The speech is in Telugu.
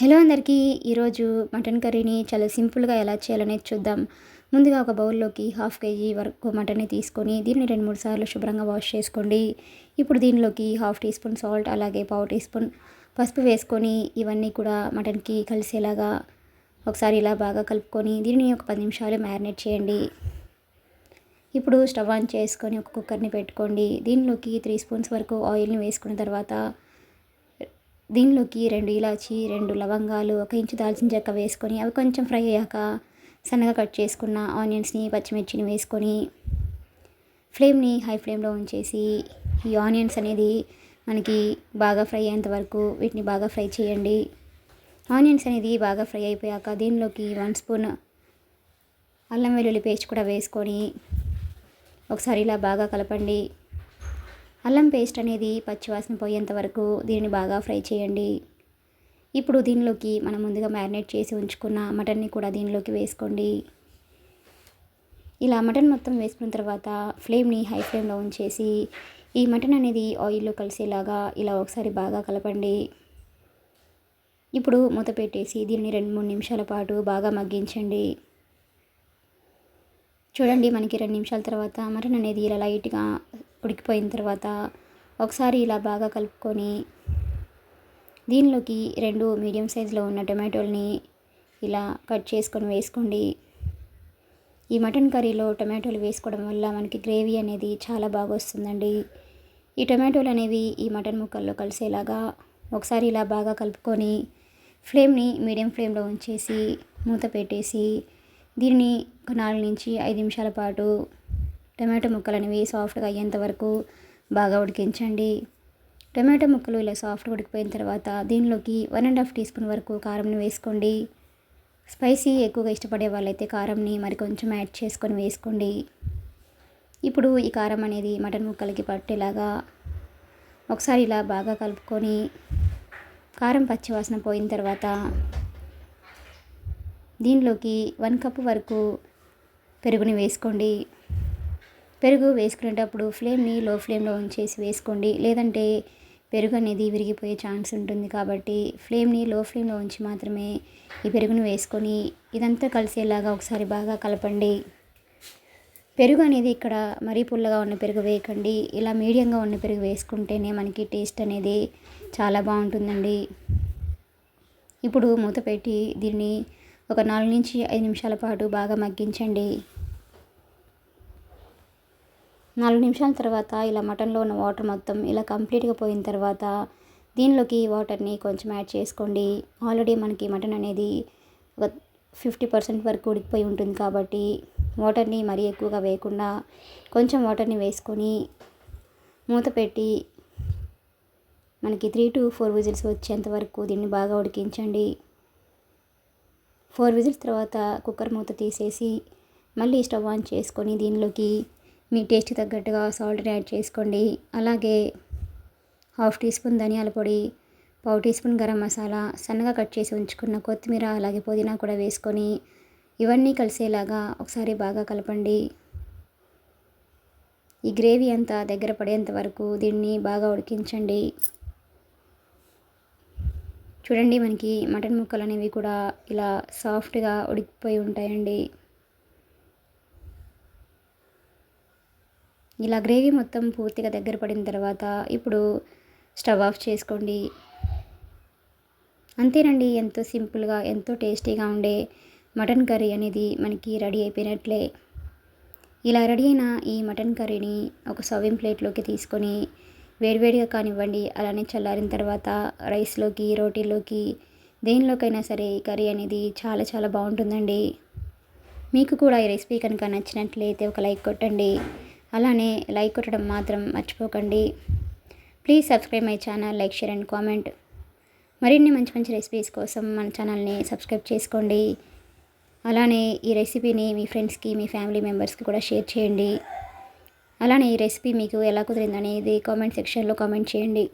హలో అందరికీ. ఈరోజు మటన్ కర్రీని చాలా సింపుల్గా ఎలా చేయాలనేది చూద్దాం. ముందుగా ఒక బౌల్లోకి 1/2 కేజీ వరకు మటన్ని తీసుకొని దీన్ని 2-3 సార్లు శుభ్రంగా వాష్ చేసుకోండి. ఇప్పుడు దీనిలోకి 1/2 టీ స్పూన్ సాల్ట్, అలాగే 1/4 టీ స్పూన్ పసుపు వేసుకొని ఇవన్నీ కూడా మటన్కి కలిసేలాగా ఒకసారి ఇలా బాగా కలుపుకొని దీనిని ఒక 10 నిమిషాలు మ్యారినేట్ చేయండి. ఇప్పుడు స్టవ్ ఆన్ చేసుకొని ఒక కుక్కర్ని పెట్టుకోండి. దీనిలోకి 3 స్పూన్స్ వరకు ఆయిల్ని వేసుకున్న తర్వాత దీనిలోకి 2 ఇలాచి, 2 లవంగాలు, 1 ఇంచు దాల్చిన చెక్క వేసుకొని అవి కొంచెం ఫ్రై అయ్యాక సన్నగా కట్ చేసుకున్న ఆనియన్స్ని, పచ్చిమిర్చిని వేసుకొని ఫ్లేమ్ని హై ఫ్లేమ్లో ఉంచేసి ఈ ఆనియన్స్ అనేది మనకి బాగా ఫ్రై అయ్యేంత వరకు వీటిని బాగా ఫ్రై చేయండి. ఆనియన్స్ అనేది బాగా ఫ్రై అయిపోయాక దీనిలోకి 1 స్పూన్ అల్లం వెల్లుల్లి పేస్ట్ కూడా వేసుకొని ఒకసారి ఇలా బాగా కలపండి. అల్లం పేస్ట్ అనేది పచ్చివాసన పోయేంత వరకు దీనిని బాగా ఫ్రై చేయండి. ఇప్పుడు దీనిలోకి మనం ముందుగా మ్యారినేట్ చేసి ఉంచుకున్న మటన్ని కూడా దీనిలోకి వేసుకోండి. ఇలా మటన్ మొత్తం వేసుకున్న తర్వాత ఫ్లేమ్ని హై ఫ్లేమ్లో ఉంచేసి ఈ మటన్ అనేది ఆయిల్లో కలిసేలాగా ఇలా ఒకసారి బాగా కలపండి. ఇప్పుడు మూత పెట్టేసి దీన్ని 2-3 నిమిషాల పాటు బాగా మగ్గించండి. చూడండి, మనకి 2 నిమిషాల తర్వాత మటన్ అనేది ఇలా లైట్గా ఉడికిపోయిన తర్వాత ఒకసారి ఇలా బాగా కలుపుకొని దీనిలోకి 2 మీడియం సైజులో ఉన్న టొమాటోల్ని ఇలా కట్ చేసుకొని వేసుకోండి. ఈ మటన్ కర్రీలో టొమాటోలు వేసుకోవడం వల్ల మనకి గ్రేవీ అనేది చాలా బాగా వస్తుందండి. ఈ టొమాటోలు అనేవి ఈ మటన్ ముక్కల్లో కలిసేలాగా ఒకసారి ఇలా బాగా కలుపుకొని ఫ్లేమ్ని మీడియం ఫ్లేమ్లో ఉంచేసి మూత పెట్టేసి దీనిని ఒక 4-5 నిమిషాల పాటు టమాటో ముక్కలు అనేవి సాఫ్ట్గా అయ్యేంత వరకు బాగా ఉడికించండి. టమాటో ముక్కలు ఇలా సాఫ్ట్గా ఉడికిపోయిన తర్వాత దీనిలోకి 1.5 టీ స్పూన్ వరకు కారంని వేసుకోండి. స్పైసీ ఎక్కువగా ఇష్టపడే వాళ్ళైతే కారంని మరి కొంచెం యాడ్ చేసుకొని వేసుకోండి. ఇప్పుడు ఈ కారం అనేది మటన్ ముక్కలకి పట్టేలాగా ఒకసారి ఇలా బాగా కలుపుకొని కారం పచ్చివాసన పోయిన తర్వాత దీనిలోకి 1 కప్పు వరకు పెరుగుని వేసుకోండి. పెరుగు వేసుకునేటప్పుడు ఫ్లేమ్ని లో ఫ్లేమ్లో ఉంచేసి వేసుకోండి, లేదంటే పెరుగు అనేది విరిగిపోయే ఛాన్స్ ఉంటుంది. కాబట్టి ఫ్లేమ్ని లో ఫ్లేమ్లో ఉంచి మాత్రమే ఈ పెరుగును వేసుకొని ఇదంతా కలిసేలాగా ఒకసారి బాగా కలపండి. పెరుగు అనేది ఇక్కడ మరీ పుల్లగా ఉన్న పెరుగు వేయకండి, ఇలా మీడియంగా ఉన్న పెరుగు వేసుకుంటేనే మనకి టేస్ట్ అనేది చాలా బాగుంటుందండి. ఇప్పుడు మూత పెట్టి దీన్ని ఒక 4-5 నిమిషాల పాటు బాగా మగ్గించండి. 4 నిమిషాల తర్వాత ఇలా మటన్లో ఉన్న వాటర్ మొత్తం ఇలా కంప్లీట్గా పోయిన తర్వాత దీనిలోకి వాటర్ని కొంచెం యాడ్ చేసుకోండి. ఆల్రెడీ మనకి మటన్ అనేది ఒక 50% వరకు ఉడికిపోయి ఉంటుంది కాబట్టి వాటర్ని మరీ ఎక్కువగా వేయకుండా కొంచెం వాటర్ని వేసుకొని మూత పెట్టి మనకి 3-4 విజిల్స్ వచ్చేంత వరకు దీన్ని బాగా ఉడికించండి. 4 విజిల్స్ తర్వాత కుక్కర్ మూత తీసేసి మళ్ళీ స్టవ్ ఆన్ చేసుకొని దీనిలోకి మీ టేస్ట్కి తగ్గట్టుగా సాల్ట్ని యాడ్ చేసుకోండి. అలాగే 1/2 టీ స్పూన్ ధనియాల పొడి, 1/4 టీ స్పూన్ గరం మసాలా, సన్నగా కట్ చేసి ఉంచుకున్న కొత్తిమీర, అలాగే పుదీనా కూడా వేసుకొని ఇవన్నీ కలిసేలాగా ఒకసారి బాగా కలపండి. ఈ గ్రేవీ అంతా దగ్గర పడేంత వరకు దీన్ని బాగా ఉడికించండి. చూడండి, మనకి మటన్ ముక్కలు అనేవి కూడా ఇలా సాఫ్ట్గా ఉడికిపోయి ఉంటాయండి. ఇలా గ్రేవీ మొత్తం పూర్తిగా దగ్గర పడిన తర్వాత ఇప్పుడు స్టవ్ ఆఫ్ చేసుకోండి. అంతేనండి, ఎంతో సింపుల్గా ఎంతో టేస్టీగా ఉండే మటన్ కర్రీ అనేది మనకి రెడీ అయిపోయినట్లే. ఇలా రెడీ అయిన ఈ మటన్ కర్రీని ఒక సర్వింగ్ ప్లేట్లోకి తీసుకొని వేడివేడిగా కానివ్వండి, అలానే చల్లారిన తర్వాత రైస్లోకి, రోటీలోకి, దేనిలోకైనా సరే ఈ కర్రీ అనేది చాలా చాలా బాగుంటుందండి. మీకు కూడా ఈ రెసిపీ కనుక నచ్చినట్లయితే ఒక లైక్ కొట్టండి. అలానే లైక్ కొట్టడం మాత్రం మర్చిపోకండి. Please subscribe my channel, like, share and comment. మరిన్ని మంచి మంచి రెసిపీస్ కోసం మన ఛానల్ని సబ్స్క్రైబ్ చేసుకోండి. అలానే ఈ రెసిపీని మీ ఫ్రెండ్స్కి, మీ ఫ్యామిలీ మెంబర్స్కి కూడా షేర్ చేయండి. అలానే ఈ రెసిపీ మీకు ఎలా కుదిరిందనేది కామెంట్ సెక్షన్లో కామెంట్ చేయండి.